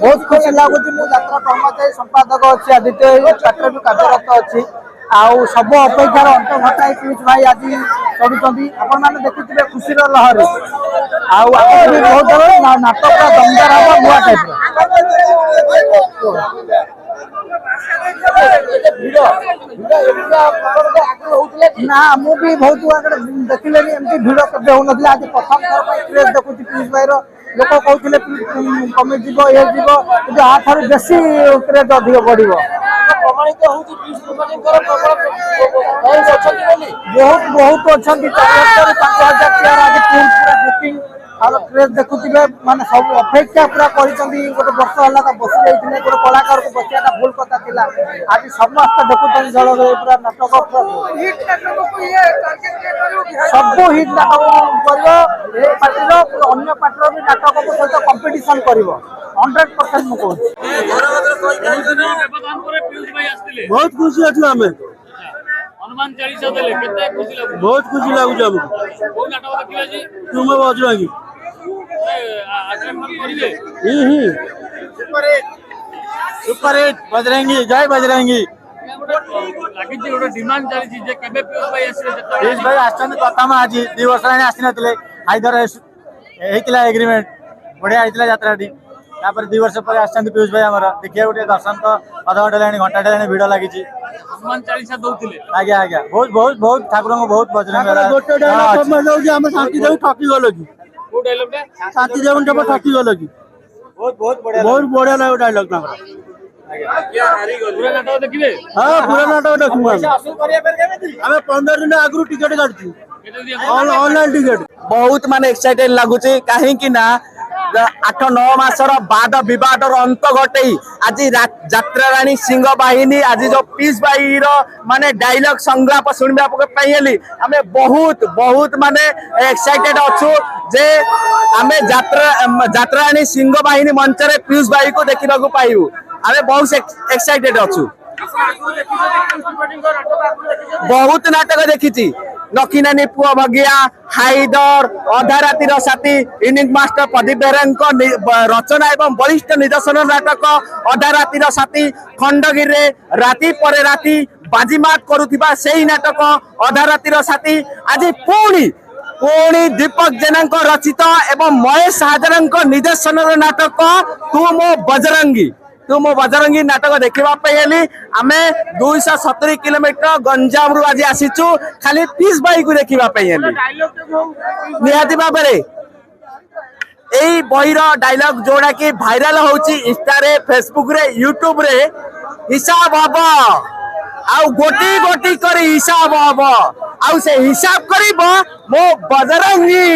बहुत खुशी लगुच यात्रा कर्मचारी संपादक अच्छी आदित्य क्षेत्र भी कार्यरत अच्छी आउ सब अपेक्षार अंत घटाई पीयूष भाई आज चढ़ुंट आपण मैंने देखुए खुशी लहरी आउ भी बहुत नाटक दमदार हम नुआ टाइप ना मु भी बहुत देखिले एमती भिड़ केवे हो आज प्रथम थर क्रेज देखुची पीयूष भाई लोक कहते कमी जीव ये जीव कि आठार बेसी क्रेज अधिक बढ़ प्रमाणित होउची पीयूष त्रिपाठीଙ୍କର बहुत बहुत अच्छा 4,000 चेयर आज पूरा बुकिंग और क्रेज देखुवे माने सब अपेक्षा पूरा गोटे वर्ष है बस जाइए गोटे कलाकार को बसिया भूल कथा था आज समस्त देखुं जल पूरा नाटक सब हिट नाटक कर पार्टी अन्य पार्टी भी नाटक सहित कंपिटिशन कर 100% मुझे बहुत खुशी अच्छे आम हनुमान चालीसा देले केते खुशी लागु बहुत खुशी लगुच हमको को नाटक देखिला जी तुम बजरंगी आग्रह करिले सुपर हिट बजरंगी जय बजरंगी लागी जी ओडा डिमांड चली छी जे केबे पीयूष भाई आसीले जत्ता पीयूष भाई आछन प्रथम आज 2 वर्ष लानी आसी नथिले हाइदर हेतिला एग्रीमेंट बढ़िया हेतिला यात्राटी तापर 2 वर्ष पर आछन पीयूष भाई हमरा देखिया गोटे दर्शन तो आधा घंटा लानी घंटा लानी भिड़ लागी छी हनुमान चालीसा दउतिले आज्ञा आज्ञा बहुत बहुत बहुत ठाकुर को बहुत बजरंग गोटे डायलॉग हम जो हम शांति देव ठकी गलो की को डायलॉग रे शांति देव जब ठकी गलो की बहुत बढ़िया लगे डायलॉग ना क्या हारी गलो पूरा नाटक देखिबे हां पूरा नाटक देखू हम 15 दिन आगु टिकट काटछु ऑनलाइन टिकट बहुत माने एक्साइटेड लागुची काहे कि ना 8-9 मासर बाद विवाद अंत घटे आज यात्रा राणी सिंह बाहिनी आज जो पीयूष भाई माने डायलॉग संलाप सुनबा पाइली आमे बहुत बहुत माने एक्साइटेड अच्छु जे आमे यात्रा राणी सिंह बाहिनी मंच रे पीयूष भाई को देखा पाइबू आमे बहुत एक्साइटेड अच्छु बहुत नाटक देखी नखीनानी पुआ भगिया हाइदर अधा रातिर साथी इनिंग मास्टर प्रदीप बेहरा रचना एवं वरिष्ठ निर्देशन नाटक अधा रातिर साथी खंडगिरी राति पर राति बाजीमात करुथिबा सेही नाटक अधा रातिर साथी आज पुणी दीपक जेना रचित एवं महेश हाजरा निर्देशन नाटक तू मो बजरंगी नाटक देखा आमे 270 किलोमीटर गंजाम रु आज आसीचु खाली पीयूष भाई को देखा निहाती भाव यही बहिर डायलॉग जोड़ा कि भाइराल होची इंस्टा रे फेसबुक रे यूट्यूब रे हिसाब हम आउ गोटी गोटी कर हिसाब हम आउ से हिसाब करिबो मो बजरंगी।